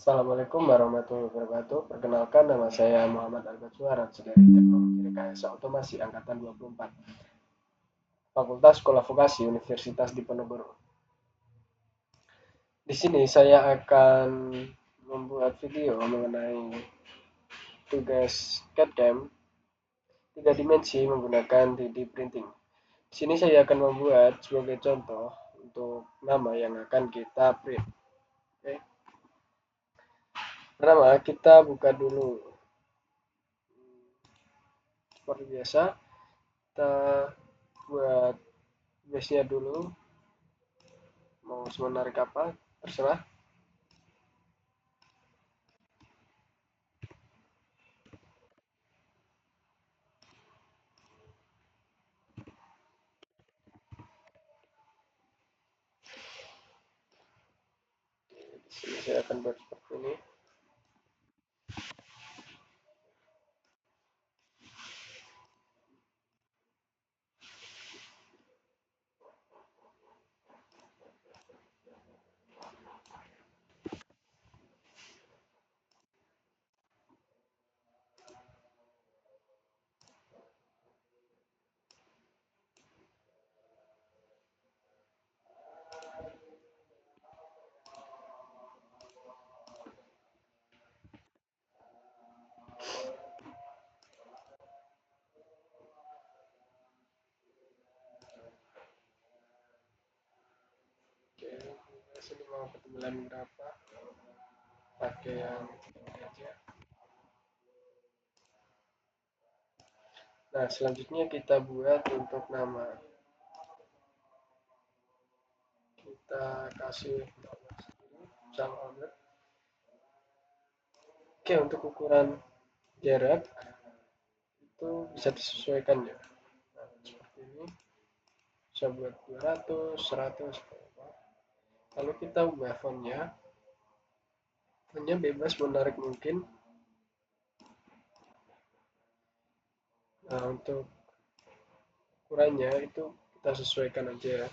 Assalamualaikum warahmatullahi wabarakatuh. Perkenalkan, nama saya Muhammad Albert Suharat dari Teknologi Rekayasa Otomasi Angkatan 24, Fakultas Sekolah Vokasi Universitas Diponegoro. Di sini saya akan membuat video mengenai tugas CAD/CAM 3 dimensi menggunakan 3D printing. Di sini saya akan membuat sebagai contoh untuk nama yang akan kita print. Oke. Pertama, kita buka dulu seperti biasa. Kita buat base-nya dulu, mau menarik apa terserah. Di sini saya akan buat seperti ini. Oke, sini mau ketebalan berapa, pakai yang ini aja. Nah, selanjutnya kita buat untuk nama, kita kasih nama sendiri sama owner. Oke, untuk ukuran jarak itu bisa disesuaikan ya. Nah, seperti ini bisa buat 200, 100. Lalu kita ubah fontnya bebas menarik mungkin. Nah, untuk ukurannya itu kita sesuaikan aja.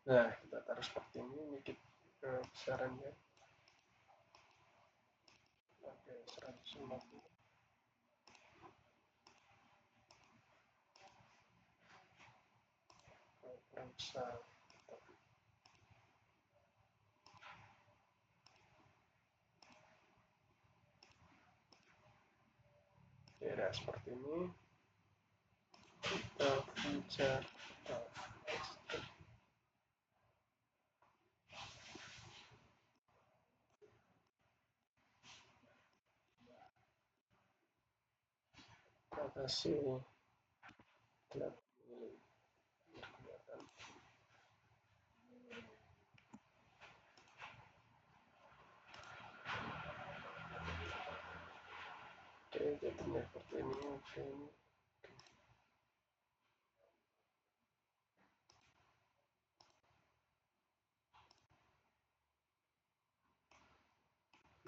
Nah, kita taruh seperti ini, besarannya pakai 150, kurang besar. Ya, seperti ini. Kita pencet kita kasih gelap ini kelihatan. Oke, jadinya seperti ini. Oke.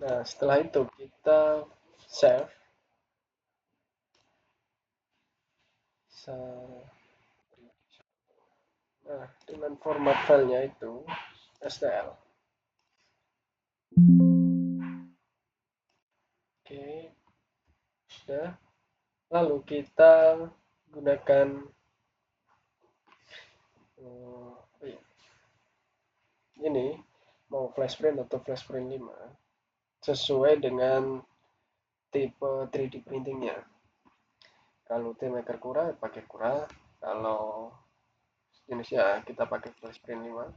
Nah, setelah itu kita save. Nah, dengan format filenya itu STL. Oke, sudah. Lalu kita gunakan oh iya, ini mau flash print atau flash print 5 sesuai dengan tipe 3D printingnya. Kalau T-Maker Cura pakai Cura, kalau jenisnya kita pakai flash print 5.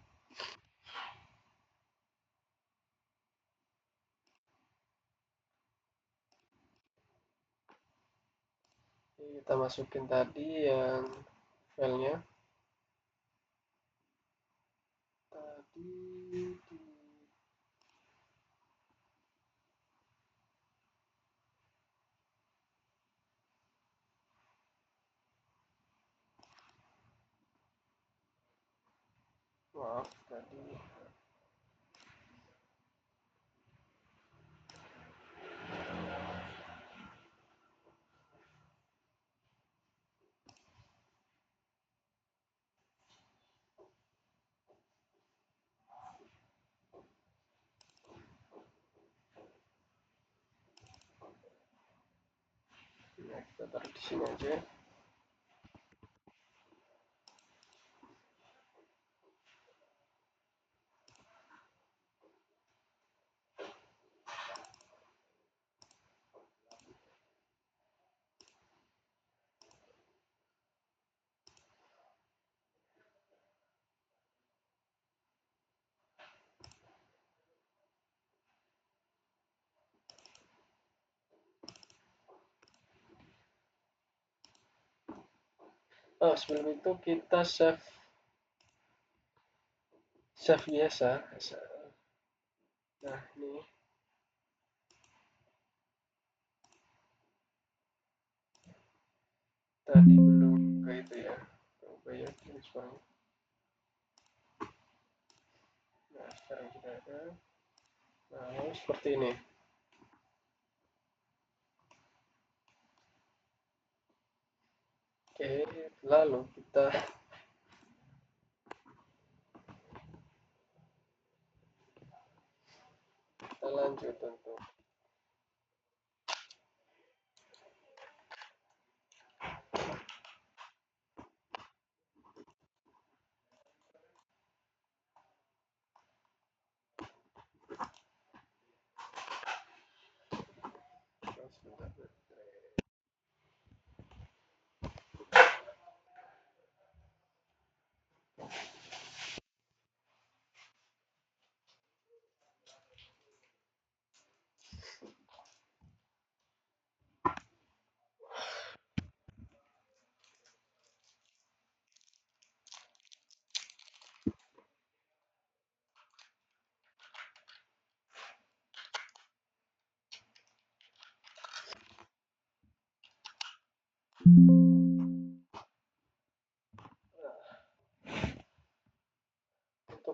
Kita masukin tadi yang filenya tadi di maaf tadi. Nah, kita taruh di sini aja. Oh, sebelum itu kita save biasa. Nah, ini tadi belum ke itu ya. Coba ya, transform. Nah, sekarang kita ada. Nah, seperti ini. Oke, lalu kita lanjut untuk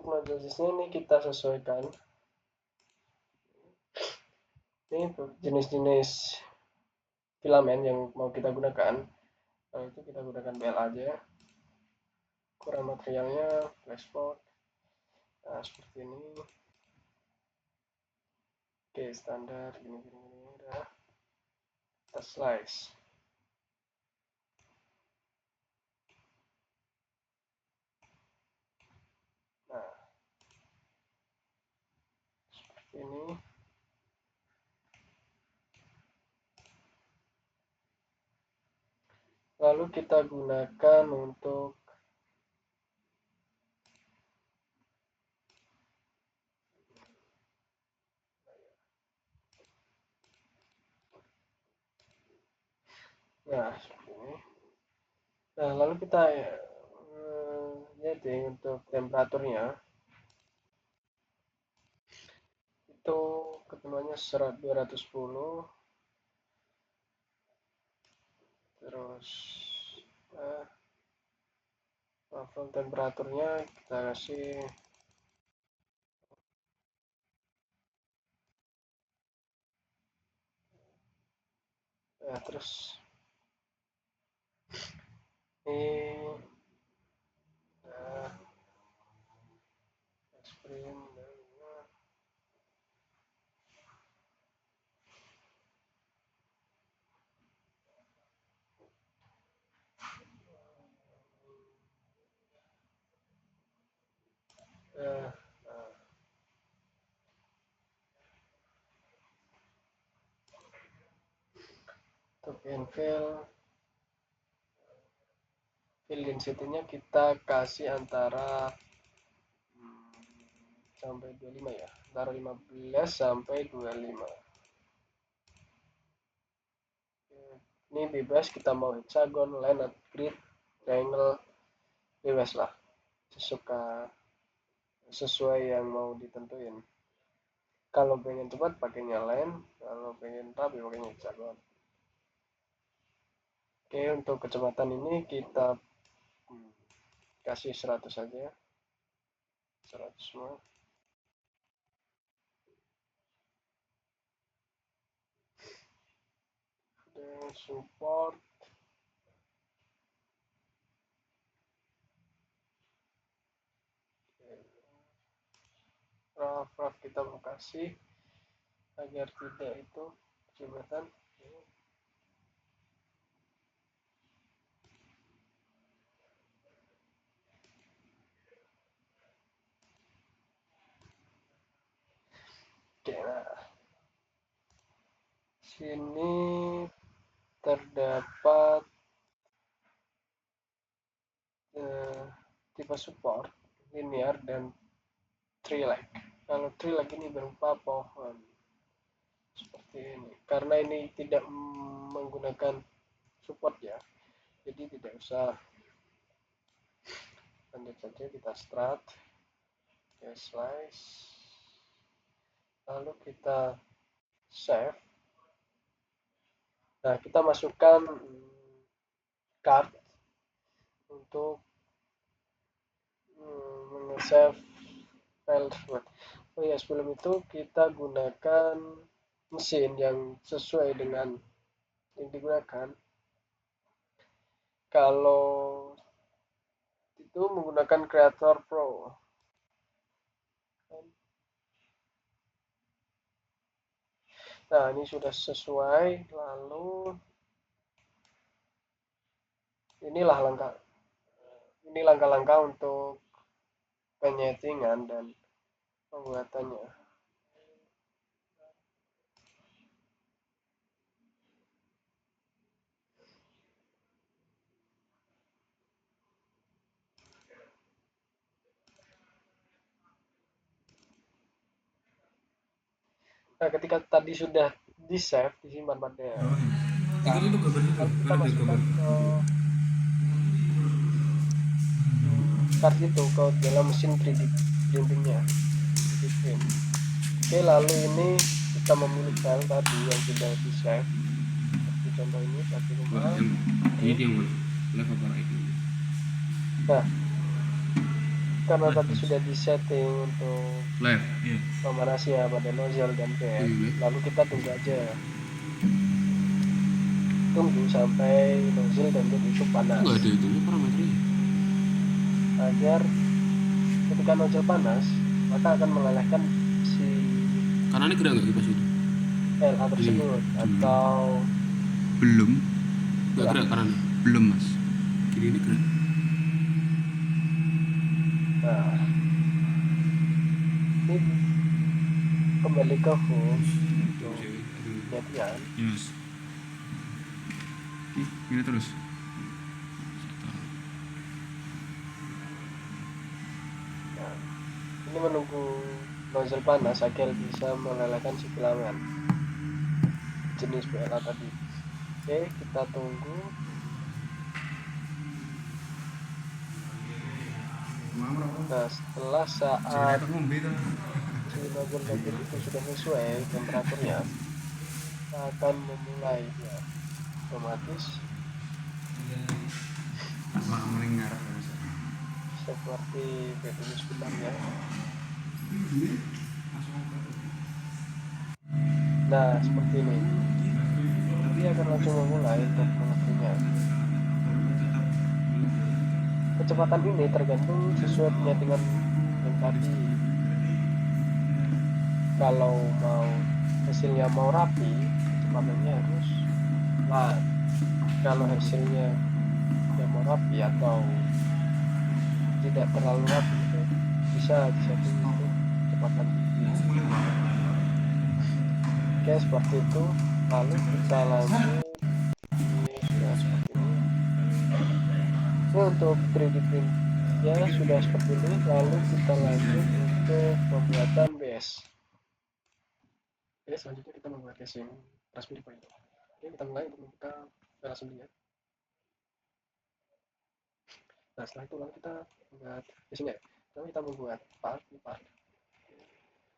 model ini kita sesuaikan. Ini jenis-jenis filamen yang mau kita gunakan. Kalau itu kita gunakan BL aja. Ukuran materialnya flashboard. Nah, seperti ini. Oke, standar gini udah. Kita slice. Nah, seperti ini. Lalu kita gunakan untuk seperti ini. Nah, lalu kita jadi untuk temperaturnya itu ketemuannya 210, terus temperaturnya kita kasih terus ini sprint untuk infill density-nya kita kasih antara sampai 25 ya, antara 15 sampai 25. Ini bebas, kita mau hexagon, line, grid, triangle, bebas lah, sesuai yang mau ditentuin. Kalau pengen cepat pakainya line, kalau pengen rapi pakainya hexagon. Oke, untuk kecepatan ini kita kasih 100 saja. semua. Dan support. Raf kita mau kasih agar tidak itu jembatan. Oke, nah sini terdapat tipe support linear dan tree like. Kalau tree like ini berupa pohon seperti ini. Karena ini tidak menggunakan support ya, jadi tidak usah. Lanjut saja kita start, ya slice, lalu kita save. Nah, kita masukkan card untuk save file tersebut. Oh ya, sebelum itu kita gunakan mesin yang sesuai dengan yang digunakan. Kalau itu menggunakan Creator Pro. Nah, ini sudah sesuai. Lalu ini langkah-langkah untuk penyetingan dan pembuatannya. Nah, ketika tadi sudah di save, disimpan pada lalu kita masukkan ke card itu ke dalam mesin 3D printingnya. 3D print. Oke, lalu ini kita memilih file tadi yang sudah di save. Seperti contoh ini satu rumah. Ini yang level para itu. Nah, karena tadi sudah di setting untuk pemanasnya pada nozzle dan bed, lalu kita tunggu aja. Tunggu sampai nozzle dan bed itu panas. Enggak ada itu parameternya. Agar ketika nozzle panas, maka akan melelehkan si Kanannya gerak nggak kipas itu? LA tersebut atau belum? Nggak gerak kanannya? Belum mas. Kiri ini gerak. Nah, ini kembali ke home untuk penyetingan. Yes. Ini terus. Nah, ini menunggu nozzle panas agar bisa melelehkan si filamen jenis BLA tadi. Oke, kita tunggu. Nah, setelah saat si nozzle dan bed itu sudah sesuai temperaturnya, kita akan memulai ya, otomatis seperti ini sebenarnya. Nah, seperti ini. Dia akan langsung memulai untuk mengepungnya. Kecepatan ini tergantung sesuai penyetingan yang tadi. Kalau hasilnya mau rapi, kecepatannya harus pelan. Kalau hasilnya tidak mau rapi atau tidak terlalu rapi, itu bisa disetting untuk kecepatan tinggi. Oke, seperti itu. Lalu kita lanjut. Ini sudah seperti ini. Ini untuk 3D print ya sudah seperti ini. Lalu kita lanjut untuk pembuatan base. Oke, selanjutnya kita membuat casing Raspberry Pi. Oke, kita mulai untuk membuka file assembly-nya. Nah, setelah itu lalu kita buat casingnya. Lalu kita membuat part.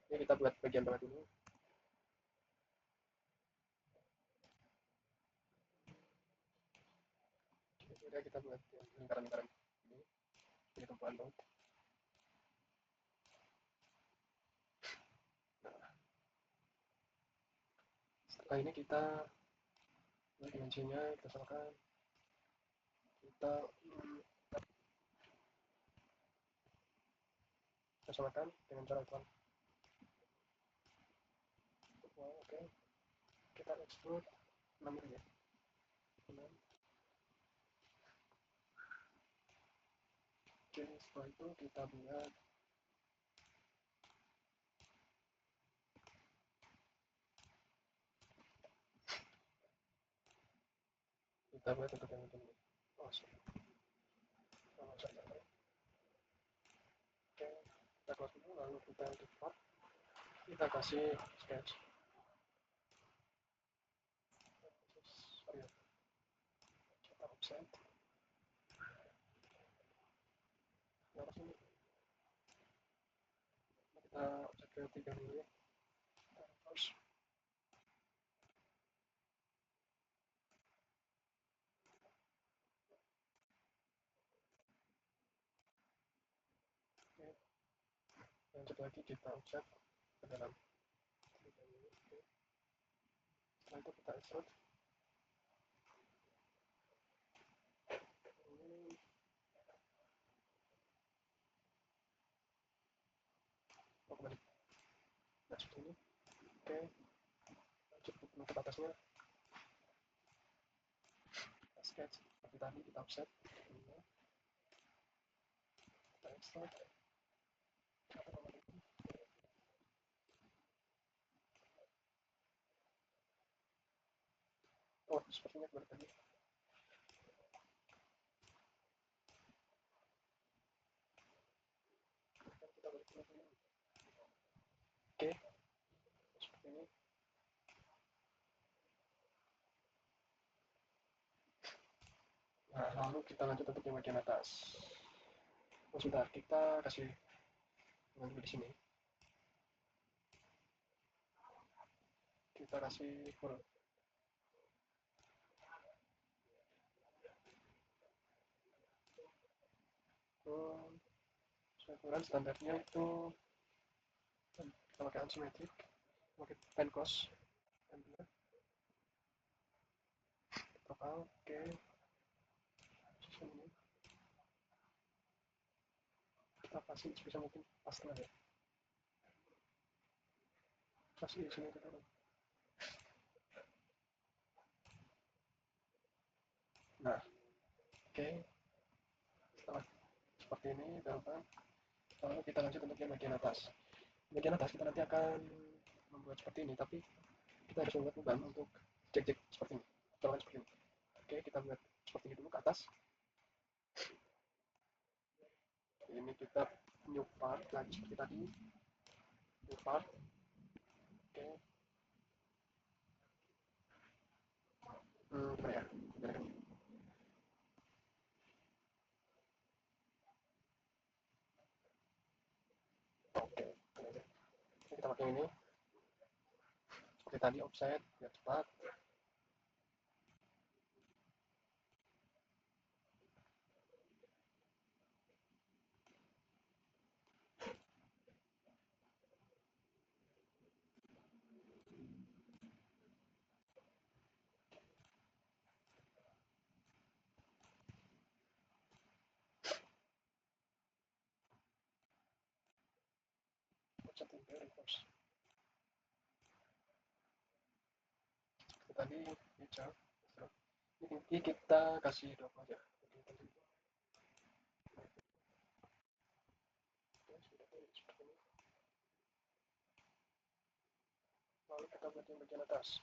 Ini kita buat bagian bawah dulu. Kemudian kita buat lingkaran-lingkaran ini tumpuan baut. Nah ini kita dimensinya kita samakan, kita kita samakan dengan cara itu. Oke, kita extrude 6 ya. 6. Oke, setelah itu kita buat untuk yang ini. Oh, sorry. Oh, sorry. Oke, kita close dulu, lalu kita depart, kita kasih sketch. Oh ya, kita offset. Nah, sini kita offset ke 3 dulu ya. Terus oke, lanjut lagi kita offset ke dalam 3 dulu. Oke. Setelah itu kita extrude. Ini oh, kembali. Nah, seperti ini. Oke, lanjut ke atasnya. Kita sketch seperti tadi, kita offset. Kita extrude. Oh, sepertinya kembali tadi. Kita balik lagi. Oke, seperti ini. Nah, lalu kita lanjut untuk yang bagian atas. Oh, sudah, kita kasih juga di sini. Kita kasih full. Ukuran standarnya itu kita pakai unsymmetric, pakai pen close, total, oke, susun ini. Kita kasih sebisa mungkin pas tengah ya. Kasih di sini kita taruh. Nah, oke, setelah seperti ini gampang. Lalu kita lanjut untuk yang bagian atas. Bagian atas kita nanti akan membuat seperti ini, tapi kita harus membuat beban untuk cek-cek seperti ini. Colongan seperti ini. Oke, kita buat seperti ini dulu ke atas. Ini kita new part lagi seperti tadi. New part. Oke. Gimana ya? Gimana kan? Oke. Kita pakai ini. Seperti tadi offset biar cepat. Offset ini reverse. Seperti tadi hijau. Ini kita kasih drop aja. Lalu kita buat yang bagian atas.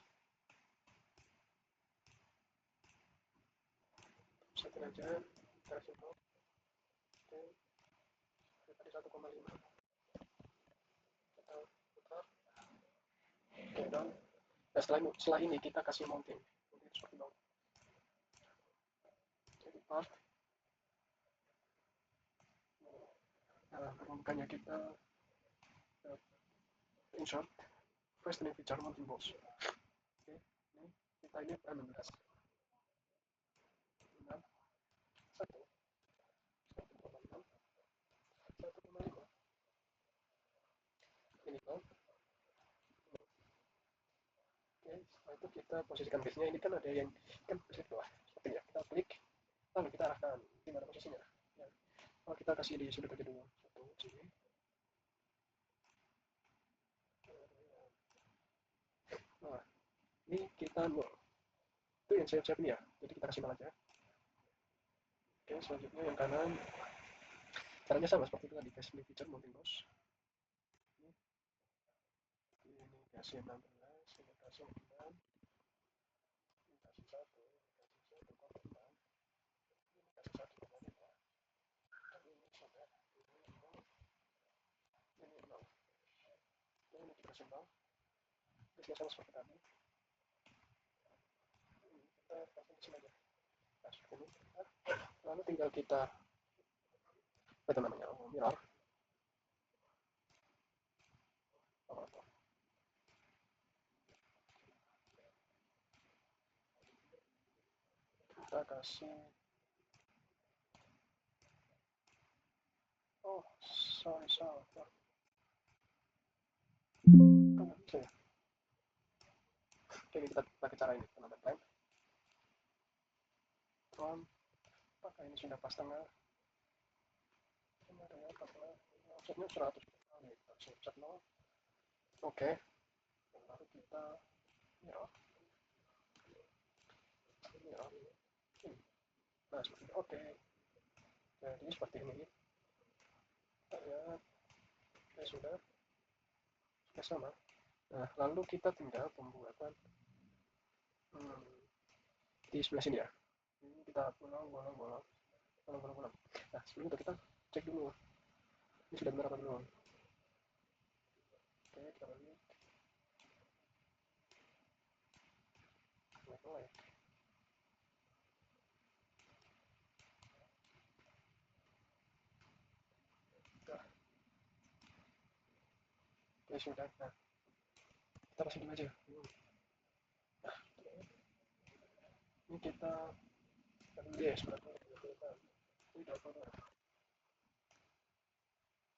Setin aja. Kita kasih drop. Oke. Tadi 1,5. Kita putar. Oke, dan nah, setelah ini kita kasih mounting. Jadi seperti bawah. Jadi part. Nah, permukaannya kita insert first ini feature mounting balls. Oke, ini kita ini 16. 6, 1, 1,6, 1,5. Ini kan. Oke, setelah satu kita posisikan base nya ini kan ada yang kan bisa di bawah seperti ya, kita klik lalu kita arahkan di mana posisinya ya. Kalau kita kasih di sudut aja dulu satu sini. Nah ini kita nol itu yang saya ini ya, jadi kita kasih nol aja. Oke, selanjutnya yang kanan caranya sama seperti itu tadi, kasih feature mounting nose ini kasih 16, ini kasih 9, ini kasih 1, ini kasih 1,5, ini kasih 1,5, dan ini sudah ini 0, ini dikasih 0, ini sama seperti tadi, ini kita kasih di sini aja, nah seperti ini, lalu tinggal kita apa itu namanya, mirror, kita kasih, oh sorry, kok nggak bisa ya, oke kita pakai cara ini, penambah time, apakah ini sudah pas tengah, offsetnya 100 kali, kita set 0, oke, lalu kita mirror, mirror, nah seperti itu, oke, jadi seperti ini, kita lihat, ya sudah sama. Nah lalu kita tinggal pembuatan di sebelah sini ya, ini kita bolong. Nah sebelum itu kita cek dulu ini sudah benar apa belum. Oke kita balik, mulai. Nah, oke sudah, nah kita pasang dulu aja. Nah ini kita ambil sebelah ini 20,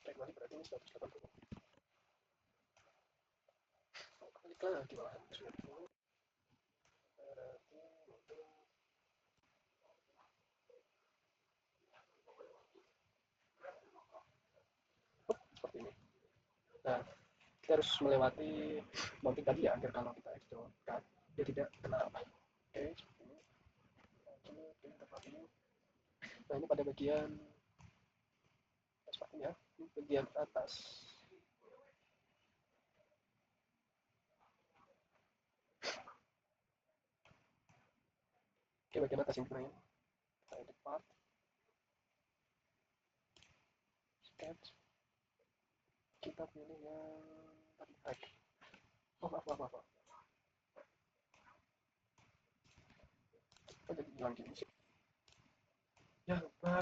cek lagi berarti ini 180, klik lagi bawah berarti seperti ini. Nah kita harus melewati mounting tadi ya, agar kalau kita extrude kan dia tidak kena apa. Oke seperti ini, nah ini pada bagian seperti ya, ini bagian atas. Oke bagian atas yang dimain, kita edit part, sketch, kita pilih yang tadi high. Oh maaf, kok jadi bilang gini sih ya, lupa.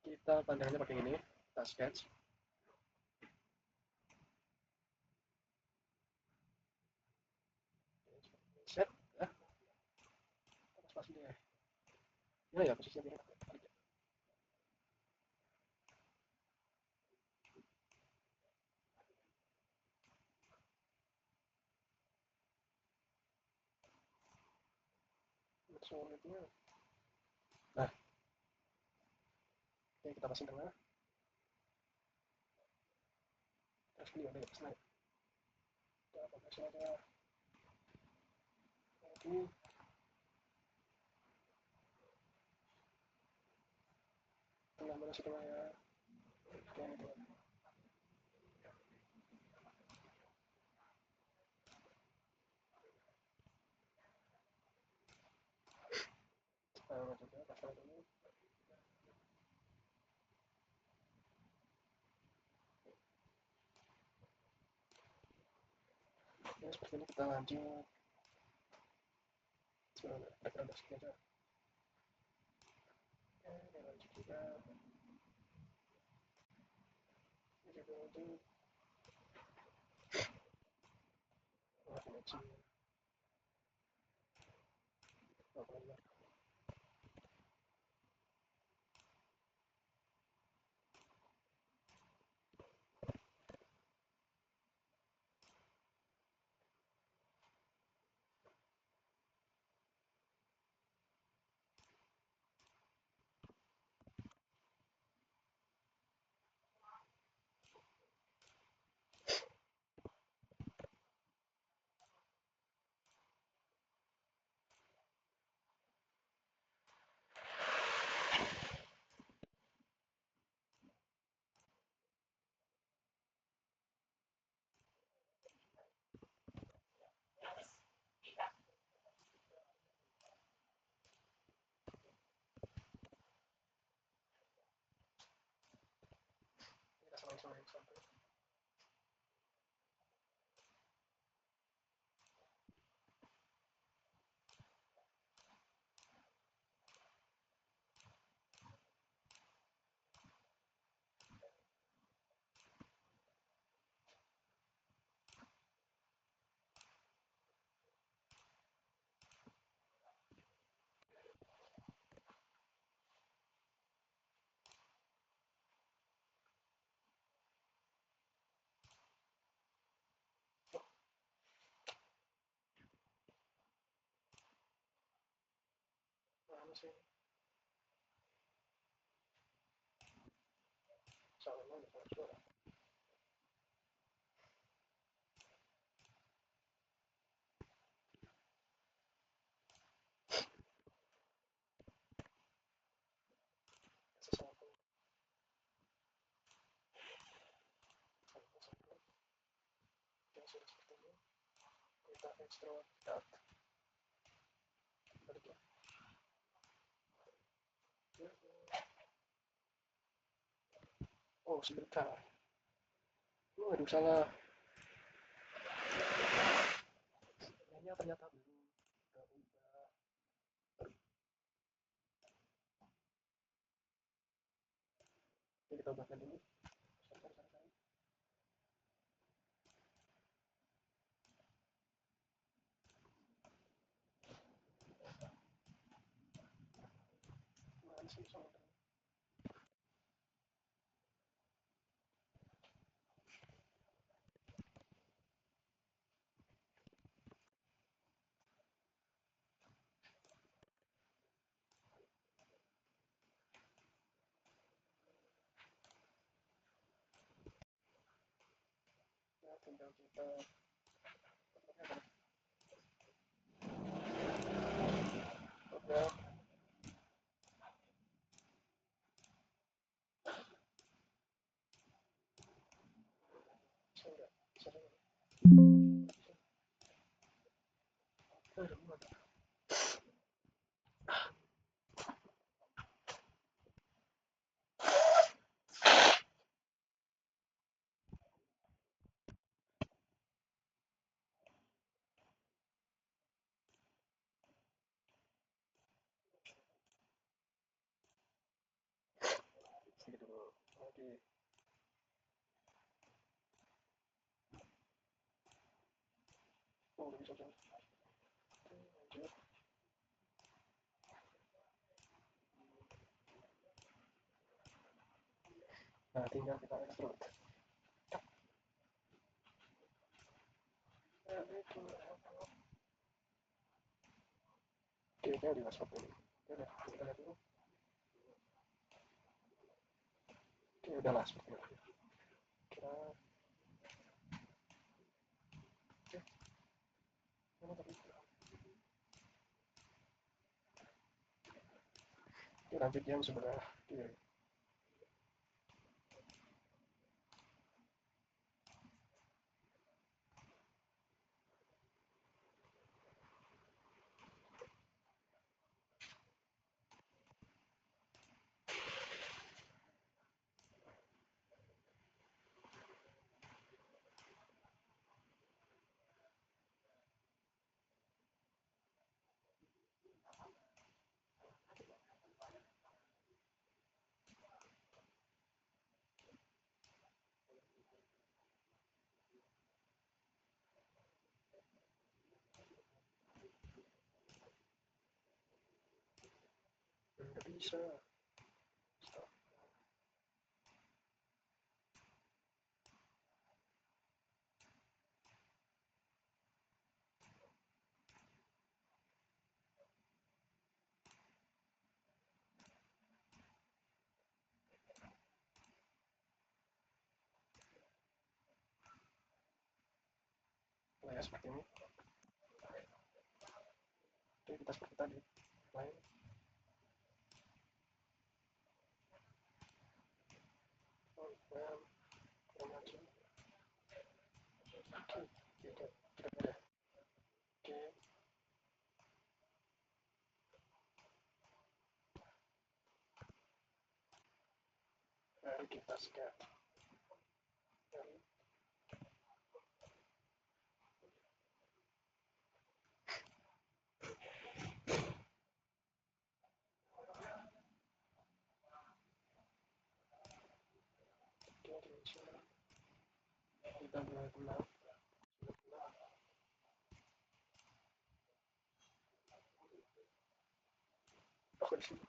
Kita pandangannya pakai ini, kita sketch, set ya, pas dia ya posisinya biar sulitnya. Nah oke kita pasang tengah, terus ini ada ya pas naik, kita pasang aja lagi, tengah mana sih tengah ya, oke sama juga pasang dulu ya, seperti ini kita lanjut background aja, oke lanjut juga ini juga lanjut, oh, sih sama suara sesuatu yang sudah seperti ini kita extrovert balik ya. Oh sebentar, aduh salah, ini ternyata belum udah ubah. Oke, kita ubahkan dulu. Sorry, sorry, sorry. Mana sih sound? Ya tinggal kita udah sudah sudah udah muat. Segitu dulu lagi. Oh udah bisa lanjut. Nah tinggal kita extrude. Oke, kayak di seperti ini. Oke, udah kita lihat dulu. Oke, udahlah seperti ini. Kira oke, mana tadi? Oke, lanjut yang sebelah kiri. Nggak bisa. Stop. Nah, ya seperti ini. Oke, kita seperti tadi. Lain. Oh, kita maju. Oke, kita pilih. Oke, baru kita scan. Baru oke, dimensional. Kita mulai tenang. Aku di sini.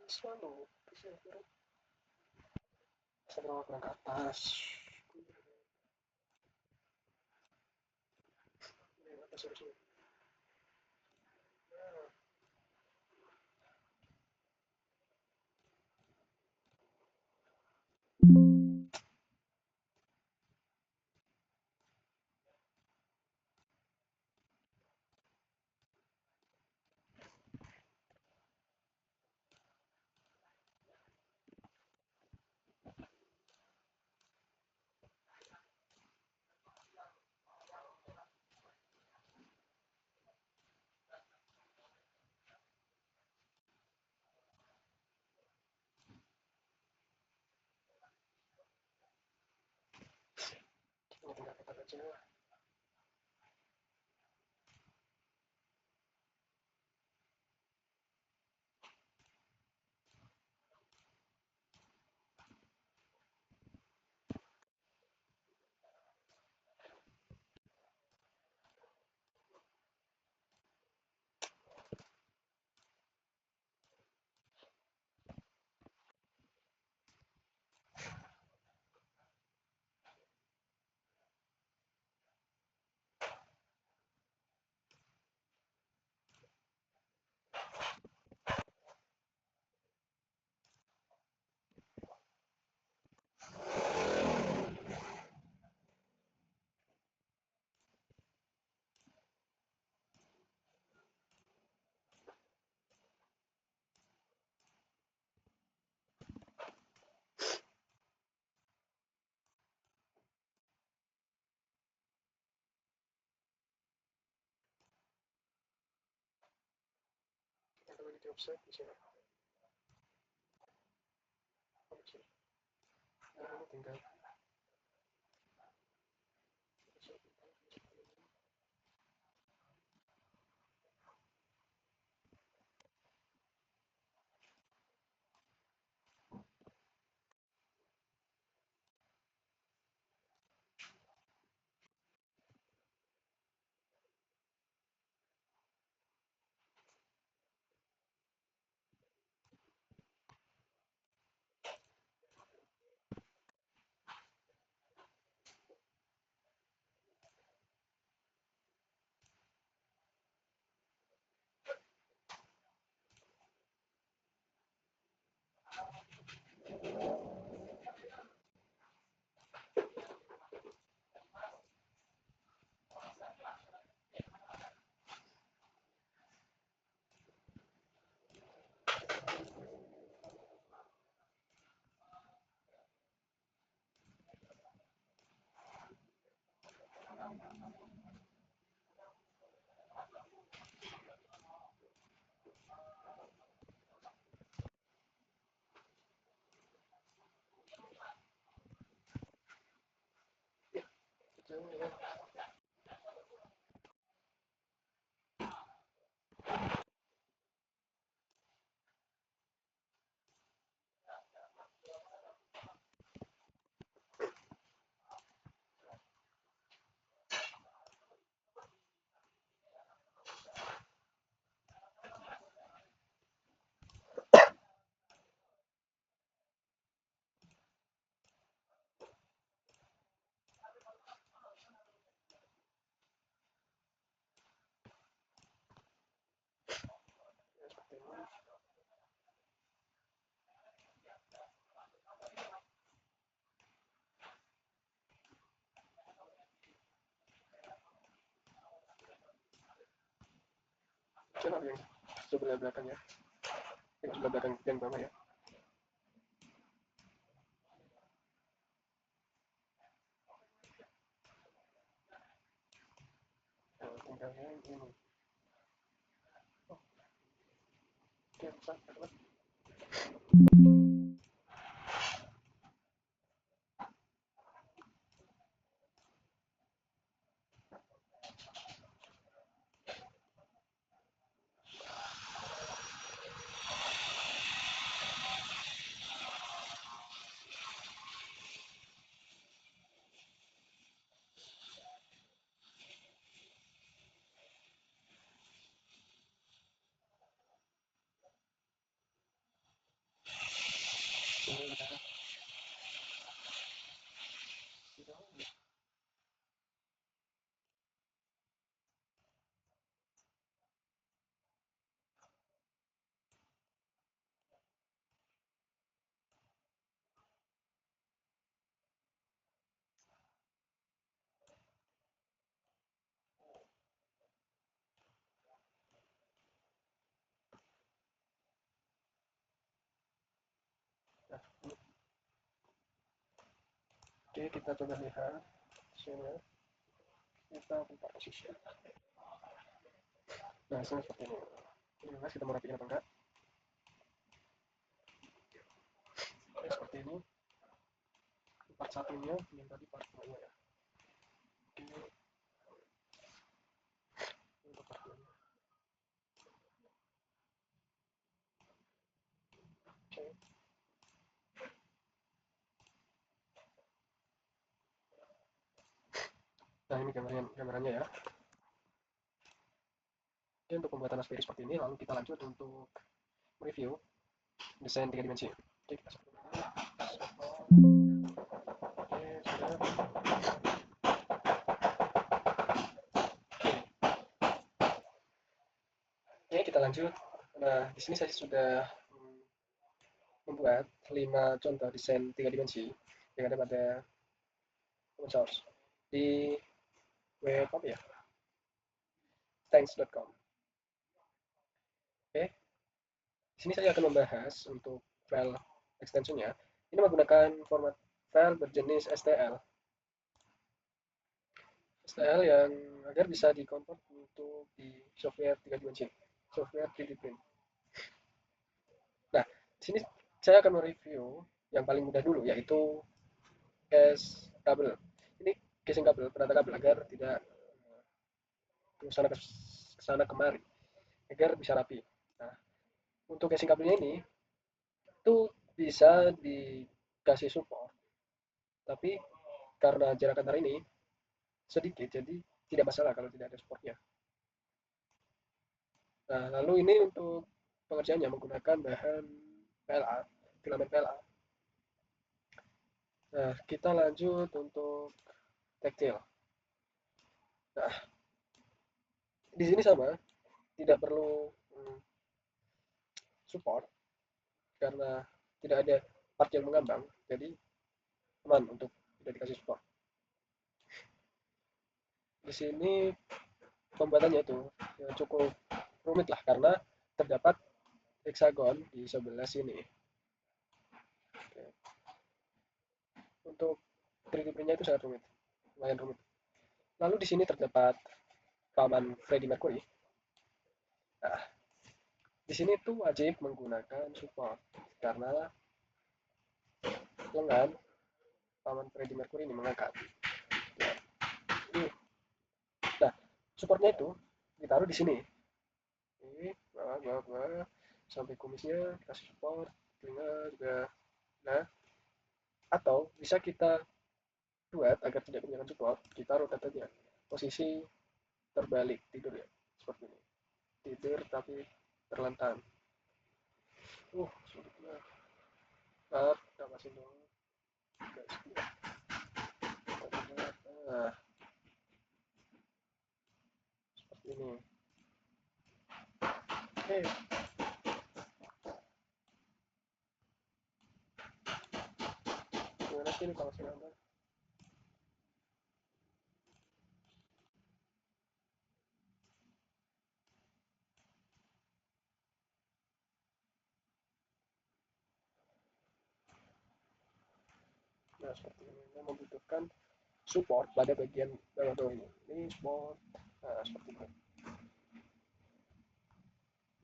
Selalu bisa kurang ke atas. Atas harusnya. Ini tinggal kita aja. Kalau di offset di sini. Oke. Nah, ini tinggal jauh ya. Maaf yang sebelah belakang ya, yang sebelah belakang yang bawah ya. Nah, tinggal yang ini. Oke, bisa. Ini udah. Nah, oke, kita coba lihat sini. Kita buka posisi. Nah, seperti ini. Ini mas, kita mau rapiin apa enggak? Oke, seperti ini. Part satunya, yang tadi part 2 ya. Oke, untuk part 2. Oke. Nah, ini gambarannya ya. Oke, untuk pembuatan Raspberry seperti ini, lalu kita lanjut untuk review desain 3 dimensi. Oke, kita sebut. Oke, sudah. Oke, kita lanjut. Nah, di sini saya sudah membuat 5 contoh desain 3 dimensi yang ada pada open source di web apa ya? Thanks.com. Oke, di sini saya akan membahas untuk file extensionnya. Ini menggunakan format file berjenis STL. STL yang agar bisa dikonvert untuk di software 3 dimensi, software 3D print. Nah, di sini saya akan mereview yang paling mudah dulu, yaitu case kabel. Ini casing kabel, penata kabel agar tidak kesana kesana kemari, agar bisa rapi. Nah, untuk casing kabelnya ini itu bisa dikasih support, tapi karena jarak antar ini sedikit, jadi tidak masalah kalau tidak ada supportnya. Nah, lalu ini untuk pengerjaannya menggunakan bahan PLA, filament PLA. Nah, kita lanjut untuk tekstil. Nah, di sini sama, tidak perlu support karena tidak ada part yang mengambang, jadi aman untuk tidak dikasih support. Di sini pembuatannya itu ya cukup rumit lah karena terdapat hexagon di sebelah sini. Oke. Untuk 3D printnya itu sangat rumit, lumayan rumit. Lalu di sini terdapat paman Freddie Mercury. Nah, di sini tuh wajib menggunakan support karena lengan paman Freddie Mercury ini mengangkat. Nah, supportnya itu ditaruh di sini. Ini bawah sampai kumisnya kasih support, telinga juga. Nah, atau bisa kita buat agar tidak kehilangan support, kita rotate aja posisi terbalik tidur ya, seperti ini. Tidur tapi terlentang. Sulit banget. Kita masih dulu. Nah, seperti ini. Oke, gimana sih ini kalau saya nambah? Nah, seperti ini. Kita membutuhkan support pada bagian bawah bawah ini support. Nah, seperti ini.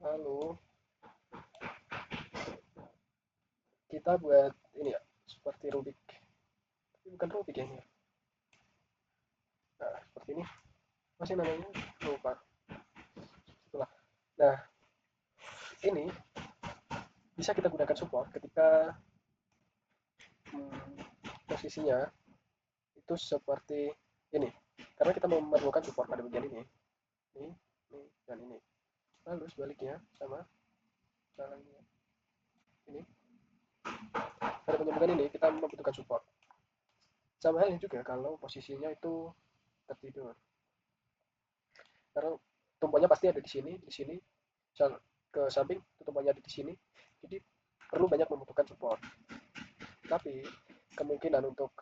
Lalu kita buat ini ya, seperti Rubik. Tapi bukan Rubik ya ini. Nah, seperti ini. Masih namanya lupa. Itulah. Nah, ini bisa kita gunakan support ketika posisinya itu seperti ini. Karena kita memerlukan support pada bagian ini, dan ini. Lalu sebaliknya sama caranya ini. Pada bagian ini kita membutuhkan support. Sama halnya juga kalau posisinya itu tertidur. Karena tumpuannya pasti ada di sini, ke samping, tumpuannya ada di sini. Jadi perlu banyak membutuhkan support. Tapi kemungkinan untuk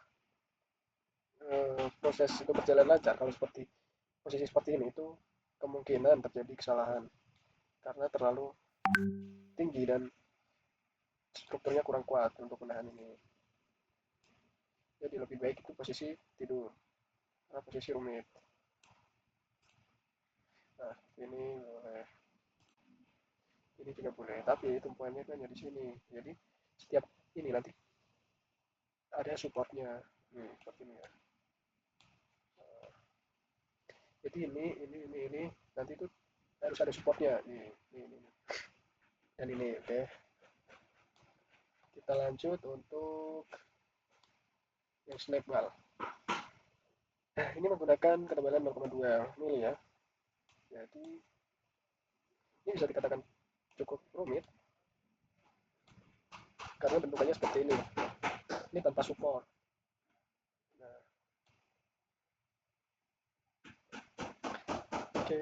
proses itu berjalan lancar kalau seperti posisi seperti ini itu kemungkinan terjadi kesalahan karena terlalu tinggi dan strukturnya kurang kuat untuk menahan ini. Jadi lebih baik itu posisi tidur, posisi rumit. Nah, ini boleh, ini juga boleh, tapi tumpuannya kan di sini. Jadi setiap ini nanti ada supportnya, seperti ini ya. Jadi ini nanti itu harus ada supportnya. Ini. Dan ini, oke. Kita lanjut untuk yang snapball. Nah, ini menggunakan ketebalan 0,2 mili ya. Jadi ini bisa dikatakan cukup rumit karena bentukannya seperti ini. Ini tanpa support. Nah, oke.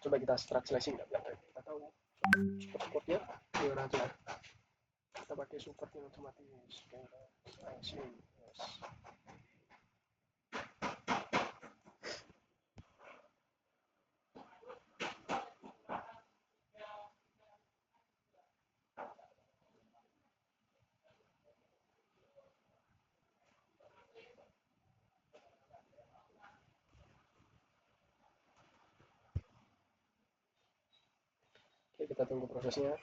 Coba kita start slicing biar kita tahu support-supportnya gimana aja. Kita pakai support yang otomatis. Slicing. Yes. Oke, kita tunggu prosesnya.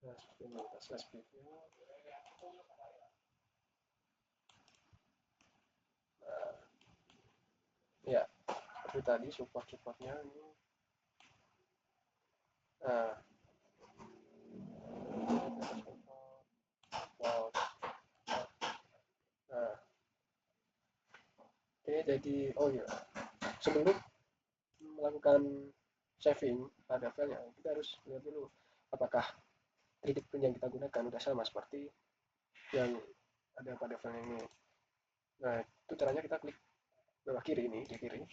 Nah, seperti ini kita slash preview. Nah, ya, seperti tadi support-supportnya ini. Nah, support. Nah, oke, jadi oh iya, sebelum melakukan saving pada filenya kita harus lihat dulu apakah 3D print yang kita gunakan udah sama seperti yang ada pada file ini. Nah, itu caranya kita klik bawah kiri ini, di kiri,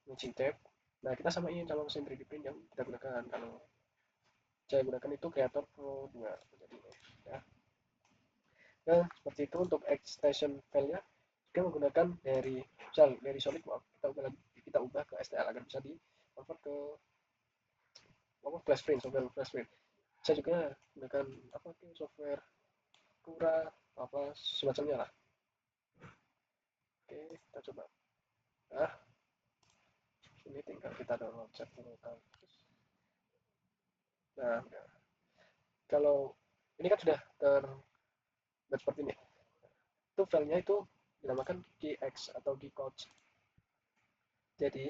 matching tab. Nah, kita samain sama mesin 3D print yang kita gunakan. Kalau saya gunakan itu Creator Pro 2 jadi ya. Nah, seperti itu untuk extension filenya kita menggunakan dari SolidWorks kita ubah ke STL agar bisa di convert ke flash print, software flash print. Saya juga gunakan software Cura apa semacamnya lah. Oke, kita coba. Nah, ini tinggal kita download satu kan. Nah, kalau ini kan sudah terbuat seperti ini. Itu filenya itu dinamakan GX atau Gcodes. Jadi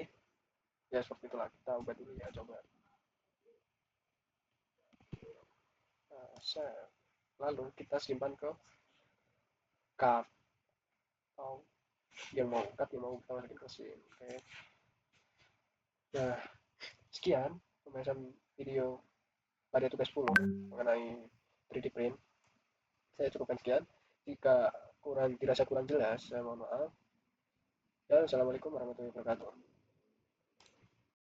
ya seperti itulah, kita ubah dulu ya, coba. Nah, lalu kita simpan ke card, atau yang mau card yang mau kita masukin ke sini. Oke. Nah, sekian pembahasan video pada tugas 10 mengenai 3D print. Saya cukupkan sekian. Jika dirasa kurang jelas, saya mohon maaf. Dan assalamualaikum warahmatullahi wabarakatuh.